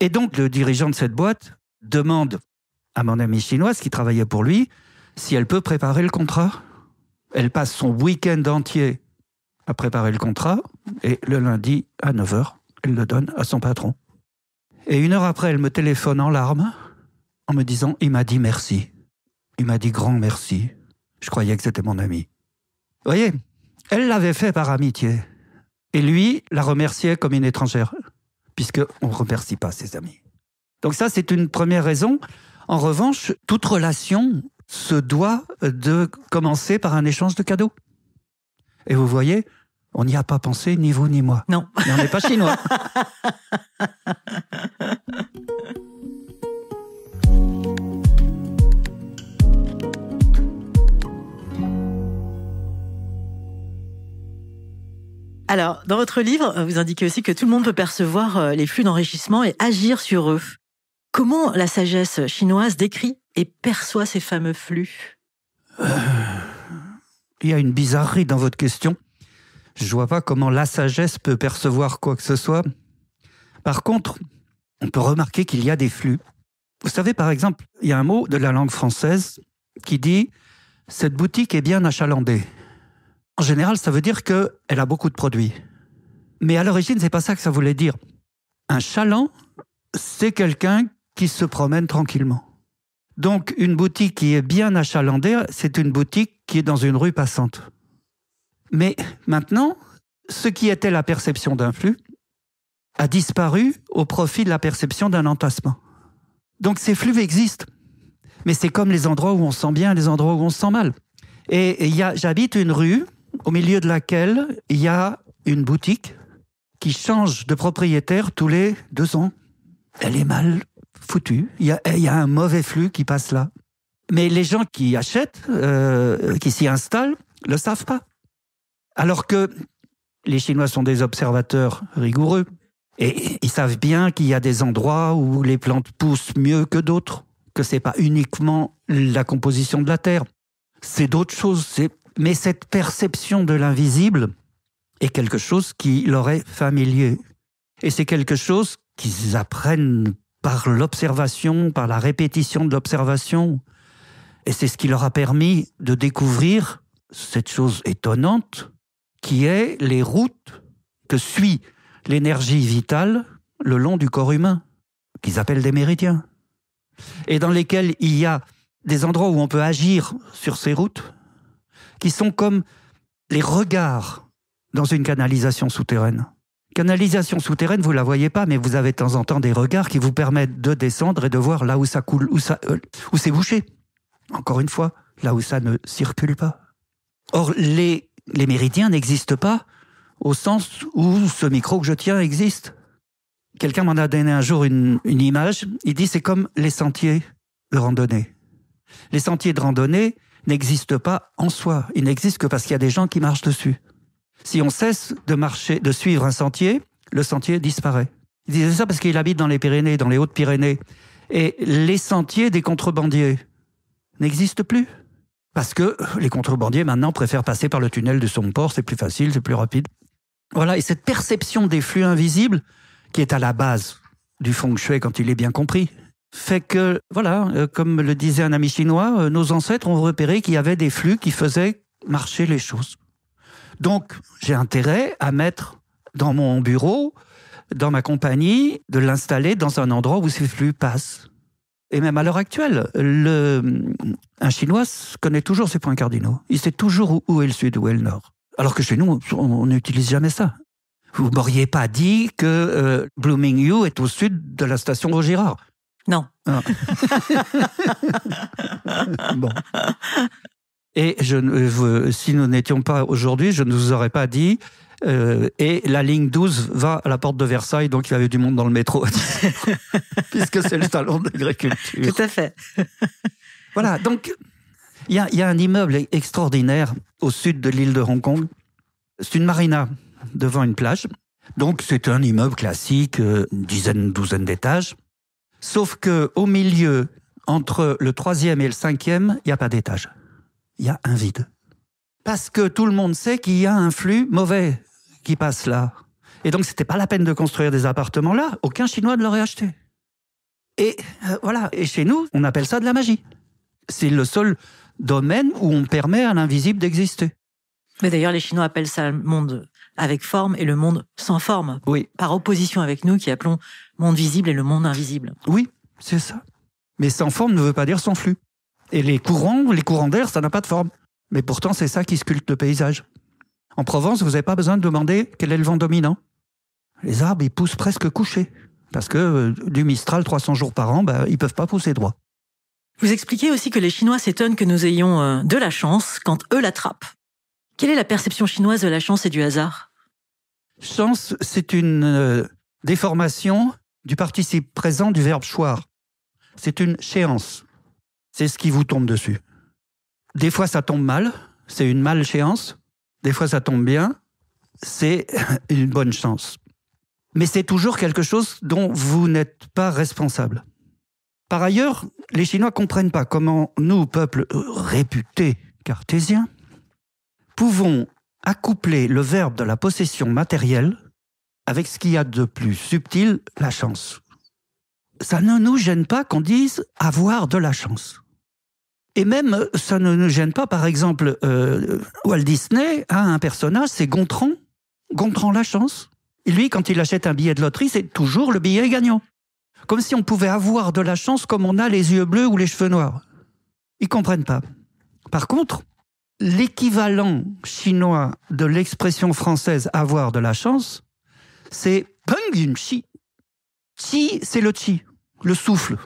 Et donc, le dirigeant de cette boîte demande à mon amie chinoise qui travaillait pour lui si elle peut préparer le contrat. Elle passe son week-end entier à préparer le contrat et le lundi à 9h, elle le donne à son patron. Et 1 heure après, elle me téléphone en larmes, en me disant « Il m'a dit merci. Il m'a dit grand merci. Je croyais que c'était mon ami. » Vous voyez, elle l'avait fait par amitié. Et lui la remerciait comme une étrangère, puisqu'on ne remercie pas ses amis. Donc ça, c'est une première raison. En revanche, toute relation se doit de commencer par un échange de cadeaux. Et vous voyez, on n'y a pas pensé, ni vous ni moi. Non. Mais on n'est pas chinois. Alors, dans votre livre, vous indiquez aussi que tout le monde peut percevoir les flux d'enrichissement et agir sur eux. Comment la sagesse chinoise décrit et perçoit ces fameux flux ? Il y a une bizarrerie dans votre question. Je ne vois pas comment la sagesse peut percevoir quoi que ce soit. Par contre, on peut remarquer qu'il y a des flux. Vous savez, par exemple, il y a un mot de la langue française qui dit « cette boutique est bien achalandée ». En général, ça veut dire qu'elle a beaucoup de produits. Mais à l'origine, c'est pas ça que ça voulait dire. Un chaland, c'est quelqu'un qui se promène tranquillement. Donc, une boutique qui est bien achalandée, c'est une boutique qui est dans une rue passante. Mais maintenant, ce qui était la perception d'un flux a disparu au profit de la perception d'un entassement. Donc, ces flux existent. Mais c'est comme les endroits où on se sent bien et les endroits où on se sent mal. Et j'habite une rue au milieu de laquelle il y a une boutique qui change de propriétaire tous les 2 ans. Elle est mal foutue. Il y a un mauvais flux qui passe là. Mais les gens qui achètent, qui s'y installent, ne le savent pas. Alors que les Chinois sont des observateurs rigoureux. Et ils savent bien qu'il y a des endroits où les plantes poussent mieux que d'autres. Que ce n'est pas uniquement la composition de la terre. C'est d'autres choses. Mais cette perception de l'invisible est quelque chose qui leur est familier. Et c'est quelque chose qu'ils apprennent par l'observation, par la répétition de l'observation. Et c'est ce qui leur a permis de découvrir cette chose étonnante qui est les routes que suit l'énergie vitale le long du corps humain, qu'ils appellent des méridiens. Et dans lesquels il y a des endroits où on peut agir sur ces routes, qui sont comme les regards dans une canalisation souterraine. Canalisation souterraine, vous ne la voyez pas, mais vous avez de temps en temps des regards qui vous permettent de descendre et de voir là où ça coule, où c'est bouché. Encore une fois, là où ça ne circule pas. Or, les méridiens n'existent pas au sens où ce micro que je tiens existe. Quelqu'un m'en a donné un jour une image. Il dit c'est comme les sentiers de randonnée. Les sentiers de randonnée n'existent pas en soi. Ils n'existent que parce qu'il y a des gens qui marchent dessus. Si on cesse de marcher, de suivre un sentier, le sentier disparaît. Il disait ça parce qu'il habite dans les Pyrénées, dans les Hautes-Pyrénées. Et les sentiers des contrebandiers n'existent plus. Parce que les contrebandiers, maintenant, préfèrent passer par le tunnel du Somport. C'est plus facile, c'est plus rapide. Voilà, et cette perception des flux invisibles, qui est à la base du feng shui quand il est bien compris, fait que, voilà, comme le disait un ami chinois, nos ancêtres ont repéré qu'il y avait des flux qui faisaient marcher les choses. Donc, j'ai intérêt à mettre dans mon bureau, dans ma compagnie, de l'installer dans un endroit où ces flux passent. Et même à l'heure actuelle, un Chinois connaît toujours ses points cardinaux. Il sait toujours où est le sud, où est le nord. Alors que chez nous, on n'utilise jamais ça. Vous m'auriez pas dit que Blooming You est au sud de la station Vaugirard. Non. Ah. Bon. Et si nous n'étions pas aujourd'hui, je ne vous aurais pas dit. Et la ligne 12 va à la porte de Versailles, donc il y avait du monde dans le métro. Puisque c'est le salon de l'agriculture. Tout à fait. Voilà, donc il y a un immeuble extraordinaire au sud de l'île de Hong Kong. C'est une marina devant une plage. Donc c'est un immeuble classique, une douzaine d'étages. Sauf qu'au milieu, entre le 3e et le 5e, il n'y a pas d'étage. Il y a un vide. Parce que tout le monde sait qu'il y a un flux mauvais qui passe là. Et donc, c'était pas la peine de construire des appartements là. Aucun Chinois ne l'aurait acheté. Et voilà. Et chez nous, on appelle ça de la magie. C'est le seul domaine où on permet à l'invisible d'exister. Mais d'ailleurs, les Chinois appellent ça le monde avec forme et le monde sans forme. Oui. Par opposition avec nous qui appelons monde visible et le monde invisible. Oui, c'est ça. Mais sans forme ne veut pas dire sans flux. Et les courants d'air, ça n'a pas de forme. Mais pourtant, c'est ça qui sculpte le paysage. En Provence, vous n'avez pas besoin de demander quel est le vent dominant. Les arbres, ils poussent presque couchés. Parce que du Mistral, 300 jours par an, ils ne peuvent pas pousser droit. Vous expliquez aussi que les Chinois s'étonnent que nous ayons de la chance quand eux l'attrapent. Quelle est la perception chinoise de la chance et du hasard ? Chance, c'est une déformation du participe présent du verbe choir. C'est une chéance. C'est ce qui vous tombe dessus. Des fois, ça tombe mal, c'est une malchéance. Des fois, ça tombe bien, c'est une bonne chance. Mais c'est toujours quelque chose dont vous n'êtes pas responsable. Par ailleurs, les Chinois ne comprennent pas comment nous, peuple réputé cartésien, pouvons accoupler le verbe de la possession matérielle avec ce qu'il y a de plus subtil, la chance. Ça ne nous gêne pas qu'on dise avoir de la chance. Et même, ça ne nous gêne pas, par exemple, Walt Disney a un personnage, c'est Gontran. Gontran la chance. Et lui, quand il achète un billet de loterie, c'est toujours le billet gagnant. Comme si on pouvait avoir de la chance comme on a les yeux bleus ou les cheveux noirs. Ils comprennent pas. Par contre, l'équivalent chinois de l'expression française « avoir de la chance », c'est « peng yun chi ». Chi, c'est le chi, le souffle.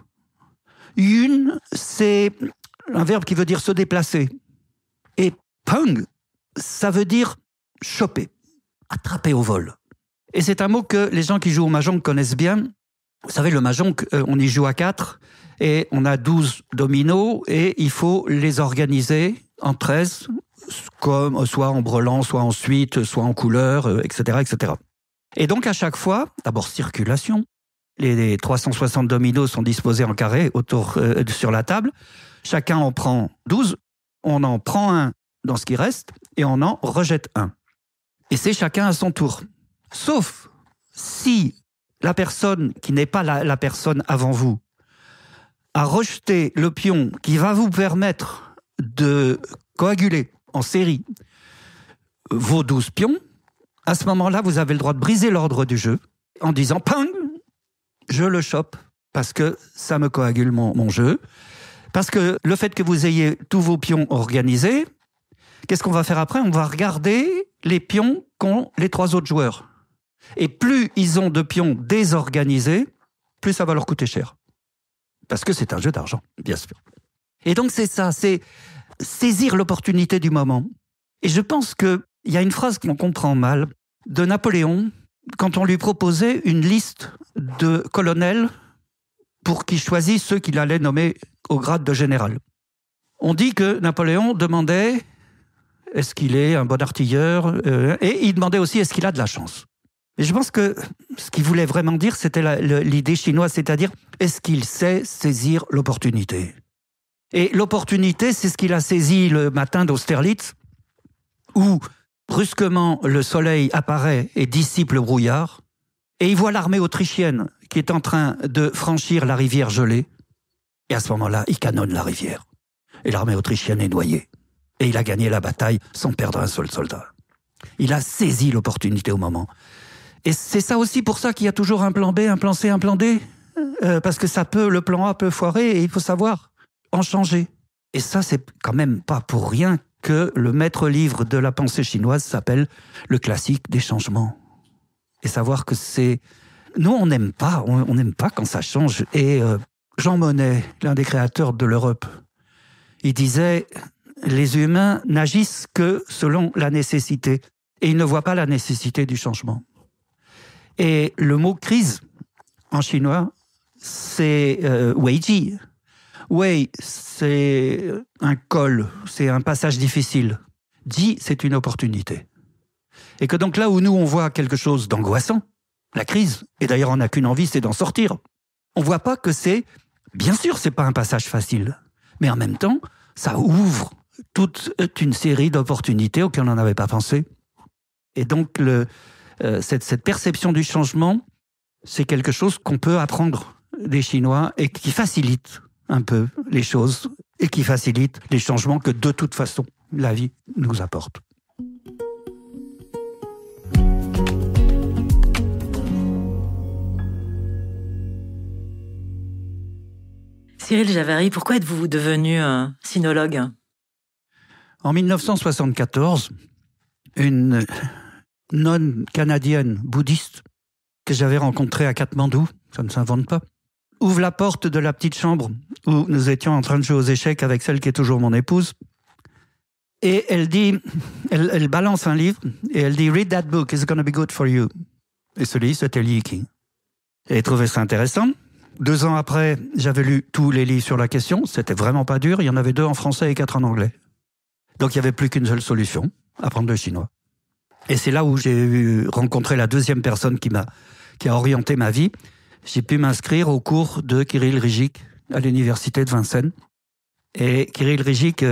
Yun, c'est un verbe qui veut dire se déplacer. Et peng, ça veut dire choper, attraper au vol. Et c'est un mot que les gens qui jouent au mahjong connaissent bien. Vous savez, le mahjong, on y joue à 4 et on a 12 dominos et il faut les organiser en 13, comme soit en brelan, soit en suite, soit en couleur, etc., etc. Et donc à chaque fois, d'abord circulation. Les 360 dominos sont disposés en carré autour sur la table. Chacun en prend 12. On en prend un dans ce qui reste et on en rejette un. Et c'est chacun à son tour. Sauf si la personne qui n'est pas la personne avant vous a rejeté le pion qui va vous permettre de coaguler en série vos 12 pions, à ce moment-là, vous avez le droit de briser l'ordre du jeu en disant « Pang !» je le chope parce que ça me coagule mon jeu. Parce que le fait que vous ayez tous vos pions organisés, qu'est-ce qu'on va faire après ? On va regarder les pions qu'ont les 3 autres joueurs. Et plus ils ont de pions désorganisés, plus ça va leur coûter cher. Parce que c'est un jeu d'argent, bien sûr. Et donc c'est ça, c'est saisir l'opportunité du moment. Et je pense qu'il y a une phrase qu'on comprend mal de Napoléon, quand on lui proposait une liste de colonels pour qu'il choisisse ceux qu'il allait nommer au grade de général. On dit que Napoléon demandait est-ce qu'il est un bon artilleur et il demandait aussi est-ce qu'il a de la chance. Et je pense que ce qu'il voulait vraiment dire, c'était l'idée chinoise, c'est-à-dire est-ce qu'il sait saisir l'opportunité. Et l'opportunité, c'est ce qu'il a saisi le matin d'Austerlitz, où brusquement le soleil apparaît et dissipe le brouillard, et il voit l'armée autrichienne qui est en train de franchir la rivière gelée, et à ce moment-là, il canonne la rivière. Et l'armée autrichienne est noyée. Et il a gagné la bataille sans perdre un seul soldat. Il a saisi l'opportunité au moment. Et c'est ça aussi pour ça qu'il y a toujours un plan B, un plan C, un plan D. Parce que le plan A peut foirer et il faut savoir en changer. Et ça, c'est quand même pas pour rien que le maître livre de la pensée chinoise s'appelle le classique des changements. Et savoir que c'est... Nous, on n'aime pas quand ça change. Et Jean Monnet, l'un des créateurs de l'Europe, il disait « Les humains n'agissent que selon la nécessité. Et ils ne voient pas la nécessité du changement. » Et le mot « crise » en chinois, c'est « weiji ». Wei, c'est un col, c'est un passage difficile. Ji, c'est une opportunité. Et que donc là où nous, on voit quelque chose d'angoissant, la crise, et d'ailleurs on n'a qu'une envie, c'est d'en sortir. On voit pas que c'est, bien sûr, c'est pas un passage facile, mais en même temps, ça ouvre toute une série d'opportunités auxquelles on n'avait pas pensé. Et donc, cette perception du changement, c'est quelque chose qu'on peut apprendre des Chinois et qui facilite un peu les choses et qui facilite les changements que de toute façon la vie nous apporte. Cyril Javary, pourquoi êtes-vous devenu sinologue ? En 1974, une nonne canadienne bouddhiste que j'avais rencontrée à Katmandou, ça ne s'invente pas, ouvre la porte de la petite chambre où nous étions en train de jouer aux échecs avec celle qui est toujours mon épouse. Et elle dit, elle balance un livre et elle dit « Read that book, it's gonna be good for you ». Et ce livre, c'était le Yiking. J'ai trouvé ça intéressant. 2 ans après, j'avais lu tous les livres sur la question. C'était vraiment pas dur. Il y en avait 2 en français et 4 en anglais. Donc il n'y avait plus qu'une seule solution, apprendre le chinois. Et c'est là où j'ai rencontré la deuxième personne qui a orienté ma vie. J'ai pu m'inscrire au cours de Kirill Rijik à l'université de Vincennes. Et Kirill Rijik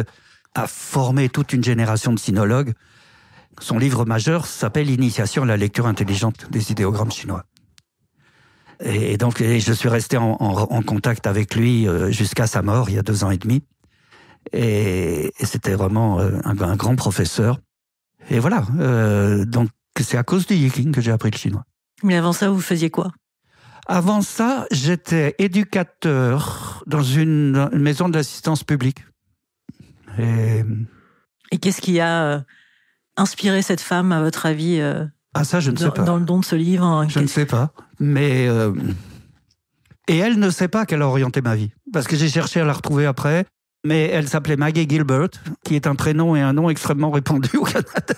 a formé toute une génération de sinologues. Son livre majeur s'appelle « Initiation à la lecture intelligente des idéogrammes chinois ». Et donc je suis resté en contact avec lui jusqu'à sa mort, il y a 2 ans et demi. Et c'était vraiment un grand professeur. Et voilà, donc c'est à cause du Yiking que j'ai appris le chinois. Mais avant ça, vous faisiez quoi ? Avant ça, j'étais éducateur dans une maison de l'assistance publique. Et qu'est-ce qui a inspiré cette femme, à votre avis, ça, je ne sais pas. Dans le don de ce livre ? Je ne sais pas, mais... Et elle ne sait pas qu'elle a orienté ma vie, parce que j'ai cherché à la retrouver après, mais elle s'appelait Maggie Gilbert, qui est un prénom et un nom extrêmement répandu au Canada.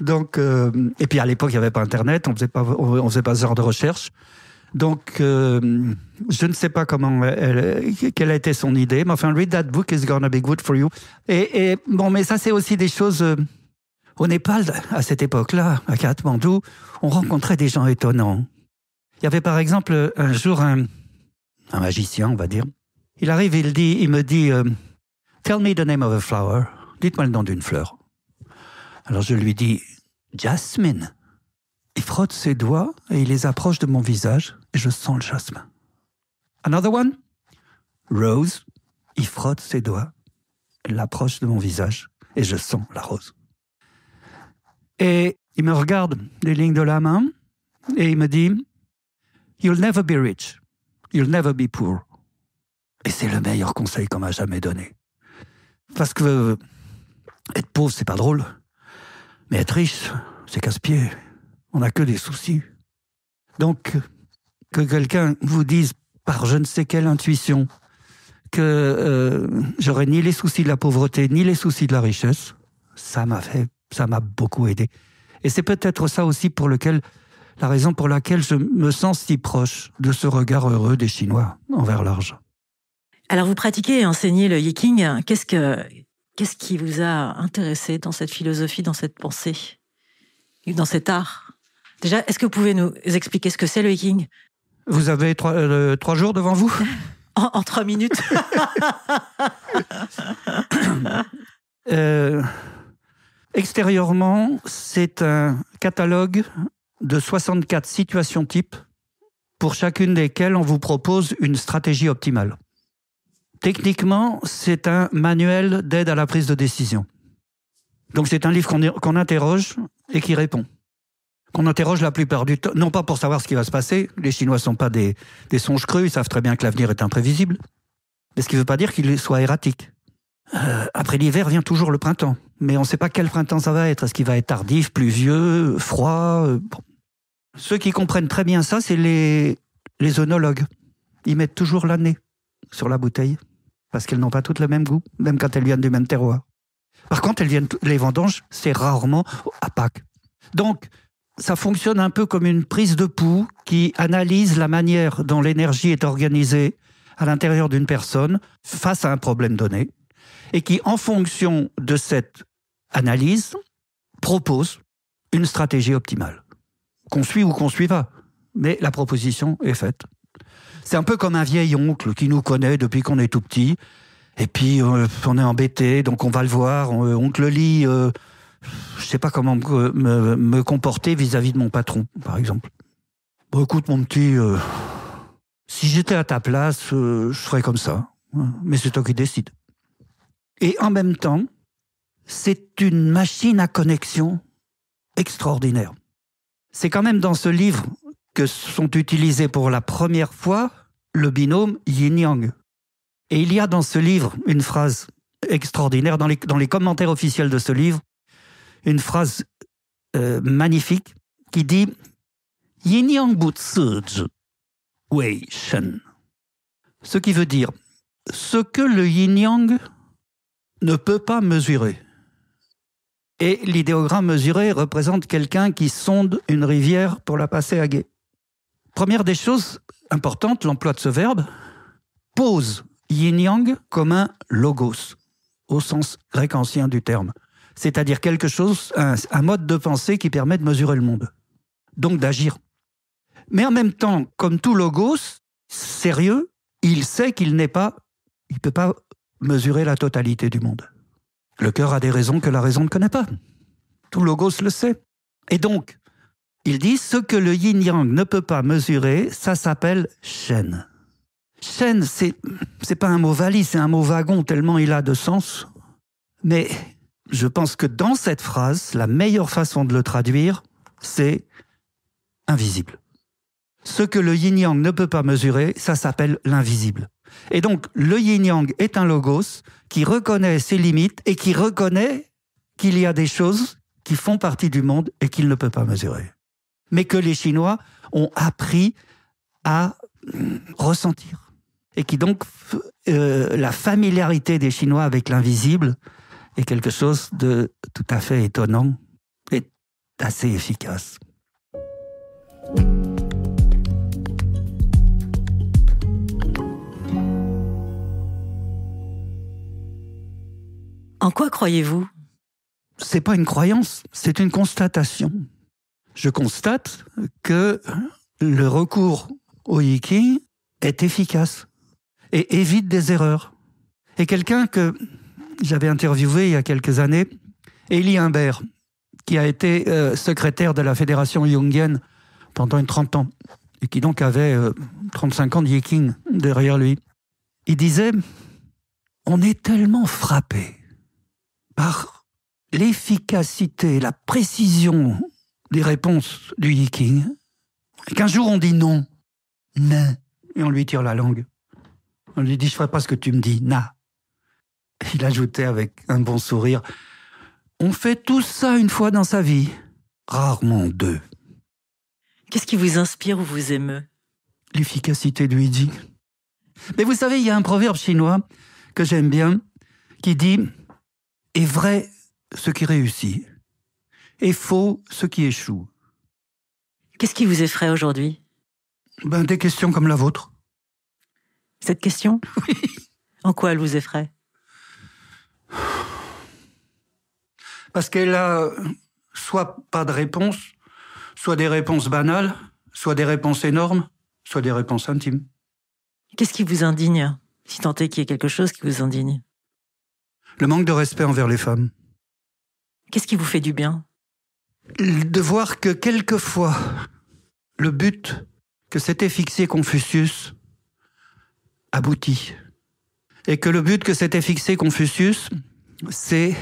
Donc, et puis à l'époque, il n'y avait pas Internet, on faisait pas ce genre de recherche. Donc, je ne sais pas quelle a été son idée, mais enfin, read that book, it's gonna be good for you. Et bon, mais ça, c'est aussi des choses... Au Népal, à cette époque-là, à Katmandou, on rencontrait des gens étonnants. Il y avait par exemple un jour un magicien, on va dire. Il arrive, il me dit « Tell me the name of a flower ». Dites-moi le nom d'une fleur. Alors je lui dis « Jasmine ». Il frotte ses doigts et il les approche de mon visage et je sens le jasmin. Another one, Rose. Il frotte ses doigts, il l'approche de mon visage et je sens la rose. Et il me regarde les lignes de la main et il me dit « You'll never be rich, you'll never be poor ». Et c'est le meilleur conseil qu'on m'a jamais donné. Parce que être pauvre, c'est pas drôle. Mais être riche, c'est casse-pied. On n'a que des soucis. Donc, que quelqu'un vous dise par je ne sais quelle intuition que j'aurais ni les soucis de la pauvreté, ni les soucis de la richesse, ça m'a beaucoup aidé. Et c'est peut-être ça aussi la raison pour laquelle je me sens si proche de ce regard heureux des Chinois envers l'argent. Alors vous pratiquez et enseignez le Yiking. Qu'est-ce qui vous a intéressé dans cette philosophie, dans cette pensée, dans cet art ? Déjà, est-ce que vous pouvez nous expliquer ce que c'est le Yiking ? Vous avez 3 jours devant vous ? En 3 minutes. Extérieurement, c'est un catalogue de 64 situations types pour chacune desquelles on vous propose une stratégie optimale. Techniquement, c'est un manuel d'aide à la prise de décision. Donc c'est un livre qu'on interroge et qui répond. Qu'on interroge la plupart du temps, non pas pour savoir ce qui va se passer, les Chinois ne sont pas des songes creux, ils savent très bien que l'avenir est imprévisible, mais ce qui ne veut pas dire qu'il soit erratique. Après l'hiver vient toujours le printemps, mais on ne sait pas quel printemps ça va être. Est-ce qu'il va être tardif, pluvieux, froid bon. Ceux qui comprennent très bien ça, c'est les œnologues. Ils mettent toujours l'année sur la bouteille, parce qu'elles n'ont pas toutes le même goût, même quand elles viennent du même terroir. Par contre, les vendanges, c'est rarement à Pâques. Donc, ça fonctionne un peu comme une prise de pouls qui analyse la manière dont l'énergie est organisée à l'intérieur d'une personne face à un problème donné, et qui, en fonction de cette analyse, propose une stratégie optimale. Qu'on suit ou qu'on ne suit pas, mais la proposition est faite. C'est un peu comme un vieil oncle qui nous connaît depuis qu'on est tout petit, et puis on est embêté, donc on va le voir, oncle Lee, je ne sais pas comment me comporter vis-à-vis de mon patron, par exemple. Bon, écoute mon petit, si j'étais à ta place, je ferais comme ça, mais c'est toi qui décides. Et en même temps, c'est une machine à connexion extraordinaire. C'est quand même dans ce livre que sont utilisés pour la première fois le binôme yin-yang. Et il y a dans ce livre une phrase extraordinaire, dans les commentaires officiels de ce livre, une phrase magnifique qui dit « Yin Yang Bu Zi Wei Shen ». Ce qui veut dire ce que le yin-yang ne peut pas mesurer. Et l'idéogramme mesuré représente quelqu'un qui sonde une rivière pour la passer à gué. Première des choses importantes, l'emploi de ce verbe pose yin-yang comme un logos, au sens grec ancien du terme. C'est-à-dire quelque chose, un mode de pensée qui permet de mesurer le monde. Donc d'agir. Mais en même temps, comme tout logos, sérieux, il sait qu'il ne peut pas mesurer la totalité du monde. Le cœur a des raisons que la raison ne connaît pas. Tout logos le sait. Et donc, il dit, ce que le yin-yang ne peut pas mesurer, ça s'appelle Shen. Shen, c'est pas un mot valise, c'est un mot wagon, tellement il a de sens. Mais je pense que dans cette phrase, la meilleure façon de le traduire, c'est invisible. Ce que le yin-yang ne peut pas mesurer, ça s'appelle l'invisible. Et donc, le yin-yang est un logos qui reconnaît ses limites et qui reconnaît qu'il y a des choses qui font partie du monde et qu'il ne peut pas mesurer. Mais que les Chinois ont appris à ressentir. Et qui donc, la familiarité des Chinois avec l'invisible est quelque chose de tout à fait étonnant et assez efficace. En quoi croyez-vous ? C'est pas une croyance, c'est une constatation. Je constate que le recours au Yiqing est efficace et évite des erreurs. Et quelqu'un que j'avais interviewé il y a quelques années, Elie Humbert, qui a été secrétaire de la Fédération jungienne pendant une 30 ans, et qui donc avait 35 ans de Yiqing derrière lui. Il disait, on est tellement frappé par l'efficacité, la précision des réponses du Yiqing, qu'un jour on dit non, et on lui tire la langue. On lui dit, je ne ferai pas ce que tu me dis, na. Il ajoutait avec un bon sourire, on fait tout ça une fois dans sa vie, rarement deux. Qu'est-ce qui vous inspire ou vous émeut ? L'efficacité du Yiqing. Mais vous savez, il y a un proverbe chinois que j'aime bien, qui dit « est vrai ce qui réussit, et faux ce qui échoue ». Qu'est-ce qui vous effraie aujourd'hui ? Des questions comme la vôtre. Cette question ? Oui. En quoi elle vous effraie ? Parce qu'elle a soit pas de réponse, soit des réponses banales, soit des réponses énormes, soit des réponses intimes. Qu'est-ce qui vous indigne ? Si tant est qu'il y ait quelque chose qui vous indigne. Le manque de respect envers les femmes. Qu'est-ce qui vous fait du bien ? De voir que quelquefois, le but que s'était fixé Confucius aboutit. Et que le but que s'était fixé Confucius, c'est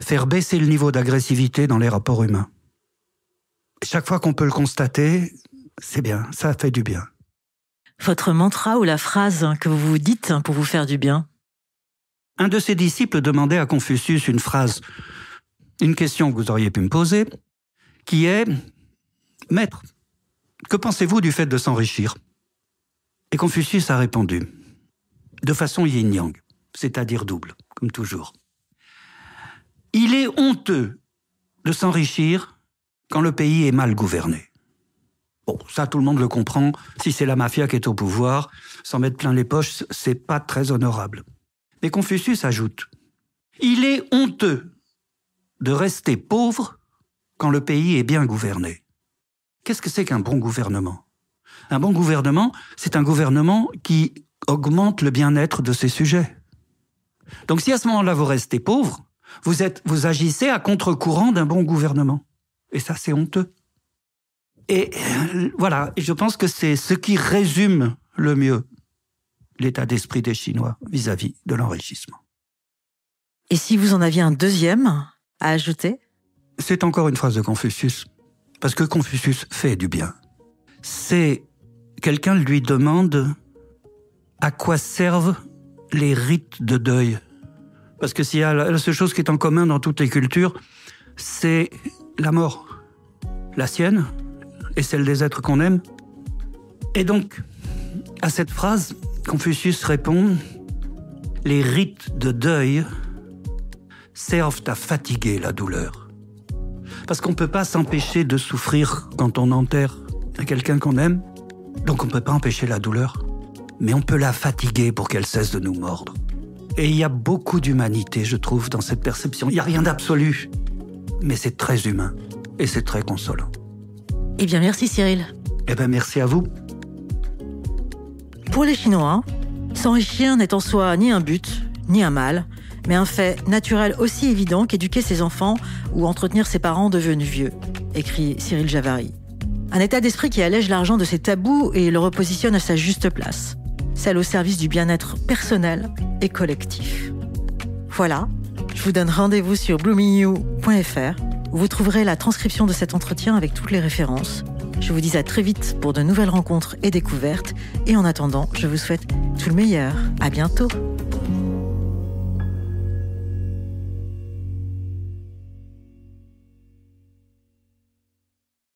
faire baisser le niveau d'agressivité dans les rapports humains. Chaque fois qu'on peut le constater, c'est bien, ça fait du bien. Votre mantra ou la phrase que vous vous dites pour vous faire du bien ? Un de ses disciples demandait à Confucius une phrase, une question que vous auriez pu me poser, qui est « Maître, que pensez-vous du fait de s'enrichir ?» Et Confucius a répondu, de façon yin-yang, c'est-à-dire double, comme toujours. « Il est honteux de s'enrichir quand le pays est mal gouverné. » Bon, ça, tout le monde le comprend. Si c'est la mafia qui est au pouvoir, s'en mettre plein les poches, c'est pas très honorable. Mais Confucius ajoute, « Il est honteux de rester pauvre quand le pays est bien gouverné. » Qu'est-ce que c'est qu'un bon gouvernement ? Un bon gouvernement, c'est un gouvernement qui augmente le bien-être de ses sujets. Donc si à ce moment-là vous restez pauvre, vous agissez à contre-courant d'un bon gouvernement. Et ça, c'est honteux. Et voilà, je pense que c'est ce qui résume le mieux l'état d'esprit des Chinois vis-à-vis de l'enrichissement. Et si vous en aviez un deuxième à ajouter ? C'est encore une phrase de Confucius, parce que Confucius fait du bien. C'est quelqu'un lui demande à quoi servent les rites de deuil. Parce que s'il y a la seule chose qui est en commun dans toutes les cultures, c'est la mort. La sienne et celle des êtres qu'on aime. Et donc, à cette phrase, Confucius répond « Les rites de deuil servent à fatiguer la douleur. » Parce qu'on ne peut pas s'empêcher de souffrir quand on enterre quelqu'un qu'on aime. Donc on ne peut pas empêcher la douleur. Mais on peut la fatiguer pour qu'elle cesse de nous mordre. Et il y a beaucoup d'humanité, je trouve, dans cette perception. Il n'y a rien d'absolu. Mais c'est très humain. Et c'est très consolant. Eh bien, merci Cyril. Eh bien, merci à vous. Pour les Chinois, s'enrichir n'est en soi ni un but, ni un mal, mais un fait naturel aussi évident qu'éduquer ses enfants ou entretenir ses parents devenus vieux, écrit Cyril Javary. Un état d'esprit qui allège l'argent de ses tabous et le repositionne à sa juste place, celle au service du bien-être personnel et collectif. Voilà, je vous donne rendez-vous sur bloomingYou.fr où vous trouverez la transcription de cet entretien avec toutes les références. Je vous dis à très vite pour de nouvelles rencontres et découvertes. Et en attendant, je vous souhaite tout le meilleur. À bientôt.